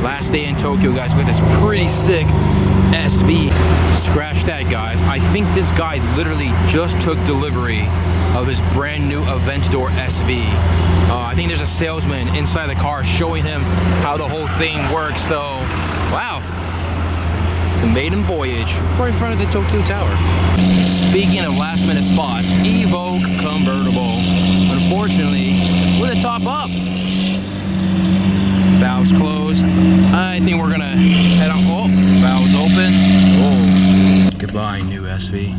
Last day in Tokyo, guys, with this pretty sick SV. Scratch that, guys. I think this guy literally just took delivery of his brand new Aventador SV. I think there's a salesman inside the car showing him how the whole thing works. So, wow. The maiden voyage right in front of the Tokyo Tower. Speaking of last minute spots, Evoque convertible. Unfortunately, with a top up. Valves closed. I think we're gonna head on. Oh, valves open. Oh, goodbye, new SV.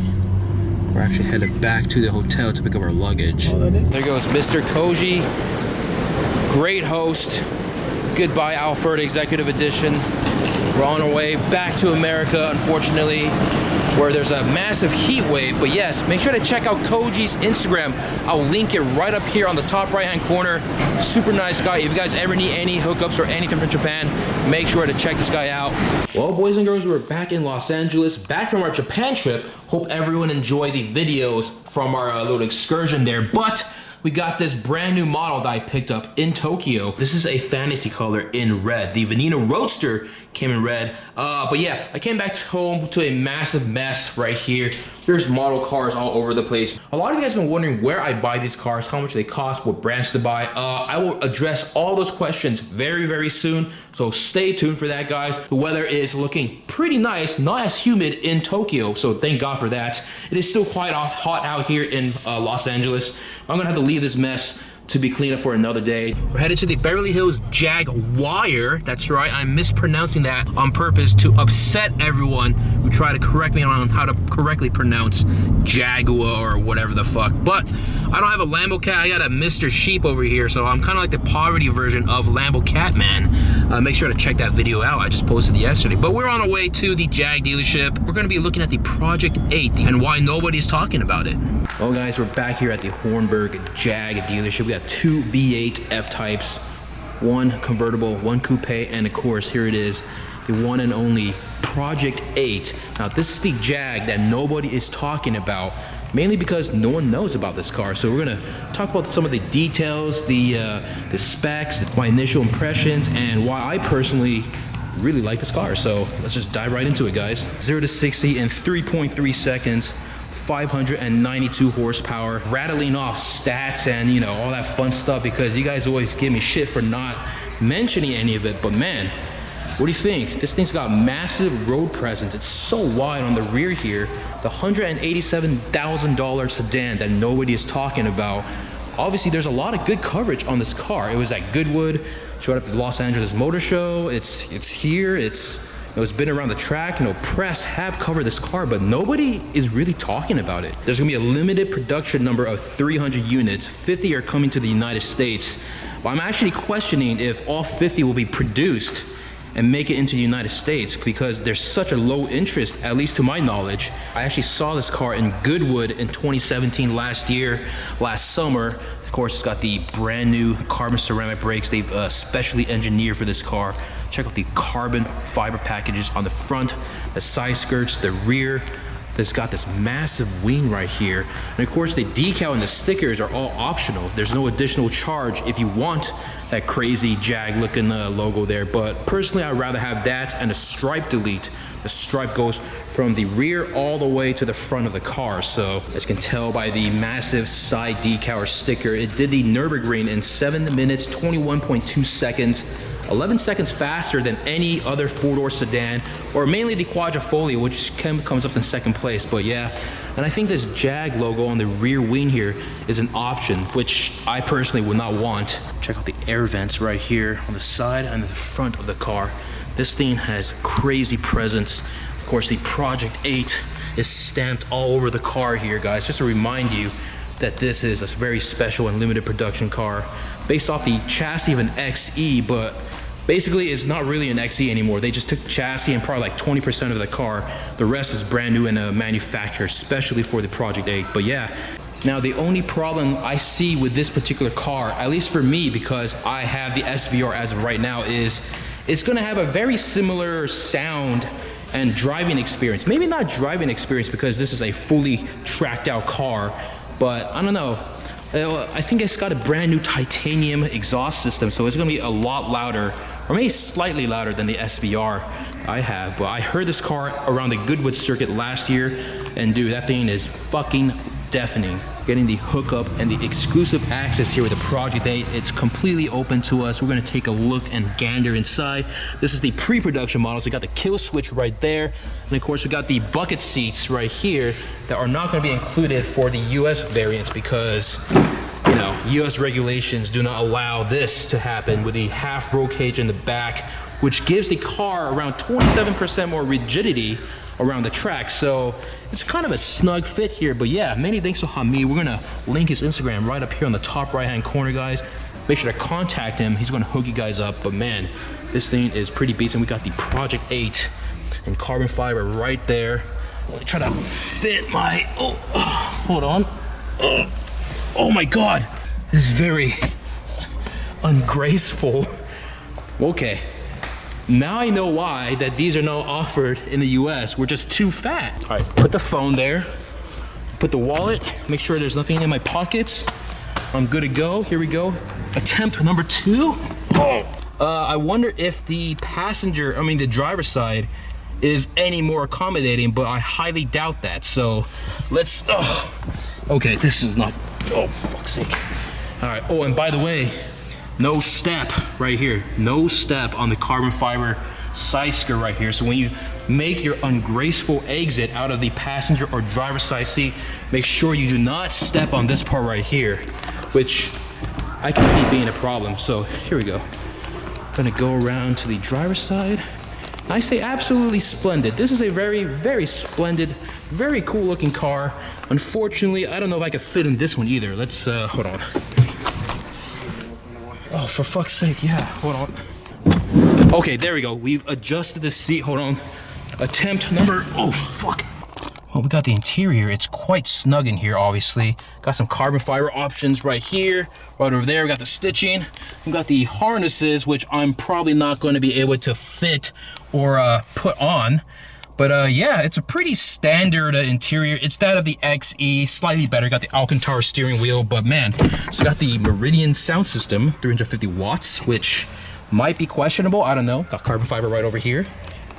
We're actually headed back to the hotel to pick up our luggage. Oh, there goes Mr. Koji. Great host. Goodbye, Alfred Executive Edition. We're on our way back to America, unfortunately, where there's a massive heat wave. But yes, make sure to check out Koji's Instagram. I'll link it right up here on the top right-hand corner. Super nice guy. If you guys ever need any hookups or anything from Japan, make sure to check this guy out. Well, boys and girls, we're back in Los Angeles, back from our Japan trip. Hope everyone enjoyed the videos from our little excursion there. But we got this brand new model that I picked up in Tokyo. This is a fantasy color in red. The Veneno Roadster came in red. But yeah, I came back home to a massive mess right here. There's model cars all over the place. A lot of you guys have been wondering where I buy these cars, how much they cost, what brands to buy. I will address all those questions very, very soon. So stay tuned for that, guys. The weather is looking pretty nice, not as humid in Tokyo. So thank God for that. It is still quite hot out here in Los Angeles. I'm gonna have to leave this mess to be cleaned up for another day. We're headed to the Beverly Hills Jaguar. That's right, I'm mispronouncing that on purpose to upset everyone who try to correct me on how to correctly pronounce Jaguar or whatever the fuck. But I don't have a Lambo Cat, I got a Mr. Sheep over here, so I'm kind of like the poverty version of Lambo Catman. Make sure to check that video out, I just posted it yesterday. But we're on our way to the Jag dealership. We're gonna be looking at the Project 8 and why nobody's talking about it. Well, guys, we're back here at the Hornburg Jag dealership. We got two V8 F-types, one convertible, one coupe, and of course, here it is, the one and only Project 8. Now, this is the Jag that nobody is talking about, mainly because no one knows about this car. So we're gonna talk about some of the details, the specs, my initial impressions, and why I personally really like this car. So let's just dive right into it, guys. 0 to 60 in 3.3 seconds. 592 horsepower, rattling off stats and you know all that fun stuff because you guys always give me shit for not mentioning any of it. But man, what do you think? This thing's got massive road presence. It's so wide on the rear here. The $187,000 sedan that nobody is talking about. Obviously, there's a lot of good coverage on this car. It was at Goodwood, showed up at the Los Angeles Motor Show. It's here. It's been around the track. You know, press have covered this car, but nobody is really talking about it. There's gonna be a limited production number of 300 units. 50 are coming to the United States. But I'm actually questioning if all 50 will be produced and make it into the United States because there's such a low interest, at least to my knowledge. I actually saw this car in Goodwood in 2017 last summer. Of course, it's got the brand new carbon ceramic brakes they've specially engineered for this car. Check out the carbon fiber packages on the front, the side skirts, the rear. It's got this massive wing right here. And of course, the decal and the stickers are all optional. There's no additional charge if you want that crazy Jag looking logo there. But personally, I'd rather have that and a stripe delete. The stripe goes from the rear all the way to the front of the car. So as you can tell by the massive side decal or sticker, it did the Nürburgring in 7 minutes, 21.2 seconds, 11 seconds faster than any other four-door sedan, or mainly the Quadrifoglio, which comes up in second place. But yeah, and I think this Jag logo on the rear wing here is an option, which I personally would not want. Check out the air vents right here on the side and the front of the car. This thing has crazy presence. Of course, the Project 8 is stamped all over the car here, guys, just to remind you that this is a very special and limited production car based off the chassis of an XE, but basically it's not really an XE anymore. They just took the chassis and probably like 20% of the car. The rest is brand new and manufactured, especially for the Project 8. But yeah, now the only problem I see with this particular car, at least for me, because I have the SVR as of right now, is it's gonna have a very similar sound and driving experience. Maybe not driving experience because this is a fully tracked out car, but I don't know. I think it's got a brand new titanium exhaust system, so it's gonna be a lot louder, or maybe slightly louder than the SVR I have. But I heard this car around the Goodwood circuit last year, and dude, that thing is fucking deafening. Getting the hookup and the exclusive access here with the Project 8. It's completely open to us. We're gonna take a look and gander inside. This is the pre-production model, so we got the kill switch right there. And of course, we got the bucket seats right here that are not gonna be included for the US variants because, you know, US regulations do not allow this to happen with the half roll cage in the back, which gives the car around 27% more rigidity around the track. So it's kind of a snug fit here. But yeah, many thanks to Hamid. We're gonna link his Instagram right up here on the top right hand corner, guys. Make sure to contact him. He's gonna hook you guys up. But man, this thing is pretty decent. We got the Project 8 and carbon fiber right there. Let me try to fit my, hold on. Oh my God, this is very ungraceful. Okay. Now I know why that these are not offered in the US. We're just too fat. All right, put the phone there. Put the wallet. Make sure there's nothing in my pockets. I'm good to go. Here we go. Attempt number 2. I wonder if the the driver's side is any more accommodating, but I highly doubt that. So let's, okay, this is not, oh, fuck's sake. All right, oh, and by the way, no step right here. No step on the carbon fiber side skirt right here. So when you make your ungraceful exit out of the passenger or driver's side seat, make sure you do not step on this part right here, which I can see being a problem. So here we go. Gonna go around to the driver's side. I say absolutely splendid. This is a very, very splendid, very cool looking car. Unfortunately, I don't know if I could fit in this one either. Let's, hold on. Oh, for fuck's sake, yeah, hold on. Okay, there we go. We've adjusted the seat, hold on. Attempt number, oh, fuck. Well, we got the interior. It's quite snug in here, obviously. Got some carbon fiber options right here, right over there. We got the stitching. We got the harnesses, which I'm probably not going to be able to fit or put on. But yeah, it's a pretty standard interior. It's that of the XE, slightly better. Got the Alcantara steering wheel, but man, it's got the Meridian sound system, 350 watts, which might be questionable. I don't know. Got carbon fiber right over here.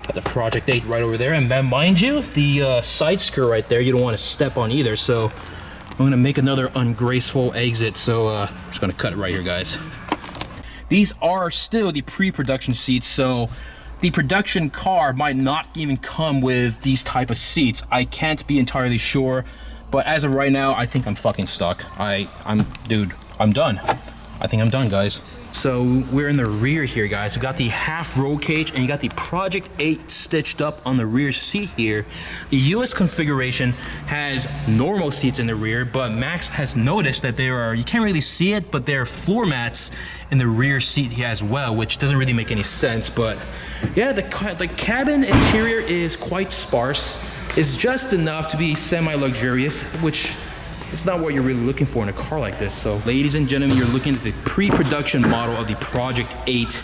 Got the Project 8 right over there. And then, mind you, the side skirt right there, you don't want to step on either. So I'm gonna make another ungraceful exit. So I'm just gonna cut it right here, guys. These are still the pre-production seats, so the production car might not even come with these type of seats. I can't be entirely sure, but as of right now, I think I'm fucking stuck. Dude, I'm done. I think I'm done, guys. So we're in the rear here, guys. We got the half roll cage and you got the Project 8 stitched up on the rear seat here. The US configuration has normal seats in the rear, but Max has noticed that there are, you can't really see it, but there are floor mats in the rear seat here as well, which doesn't really make any sense. But yeah, the cabin interior is quite sparse. It's just enough to be semi-luxurious, which it's not what you're really looking for in a car like this. So ladies and gentlemen, you're looking at the pre-production model of the Project 8.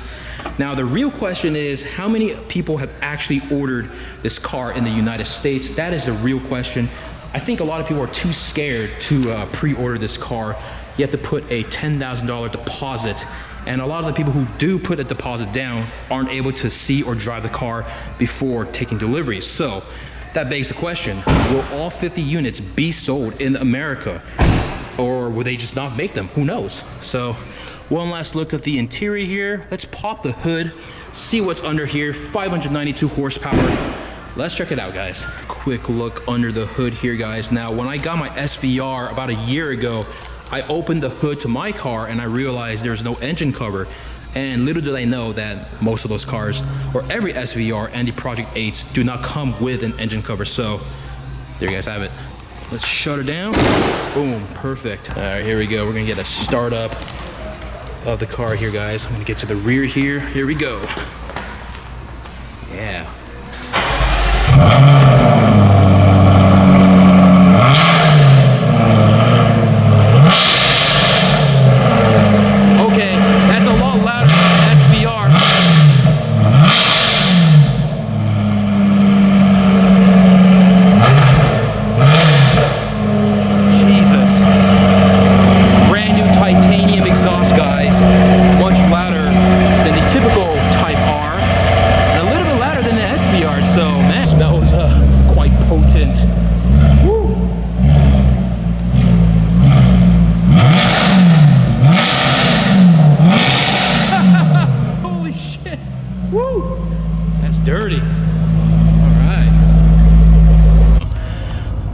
Now the real question is, how many people have actually ordered this car in the United States? That is the real question. I think a lot of people are too scared to pre-order this car. You have to put a $10,000 deposit. And a lot of the people who do put a deposit down aren't able to see or drive the car before taking deliveries. So that begs the question, will all 50 units be sold in America? Or will they just not make them? Who knows? So one last look at the interior here. Let's pop the hood, see what's under here. 592 horsepower. Let's check it out, guys. Quick look under the hood here, guys. Now, when I got my SVR about a year ago, I opened the hood to my car and I realized there's no engine cover. And little did I know that most of those cars, or every SVR and the Project 8s, do not come with an engine cover. So there you guys have it. Let's shut her down. Boom, perfect. All right, here we go. We're gonna get a start up of the car here, guys. I'm gonna get to the rear here. Here we go. Yeah.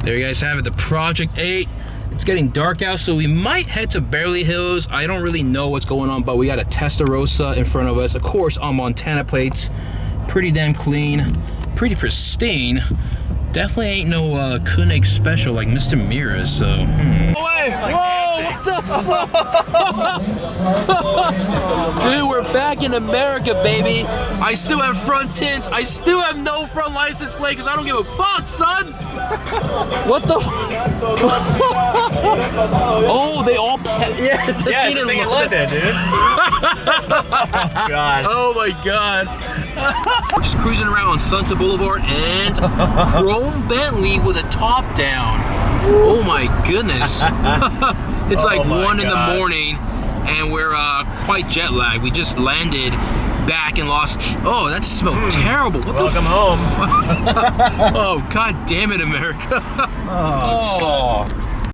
There you guys have it, the Project 8. It's getting dark out, so we might head to Beverly Hills. I don't really know what's going on, but we got a Testarossa in front of us. Of course, on Montana plates. Pretty damn clean, pretty pristine. Definitely ain't no Koenig special like Mr. Mira's, so. Wait, whoa, what the fuck? Dude, we're back in America, baby. I still have front tints. I still have no front license plate because I don't give a fuck, son. What the? Oh, they all. Yeah, it's a thing in London, dude. Oh, God. Oh my God. We're just cruising around on Sunset Boulevard and chrome Bentley with a top down. Oh my goodness. It's like 1 in the morning and we're quite jet lagged. We just landed back and lost. Oh, that smelled terrible. What Welcome home. Oh, God damn it, America. Oh.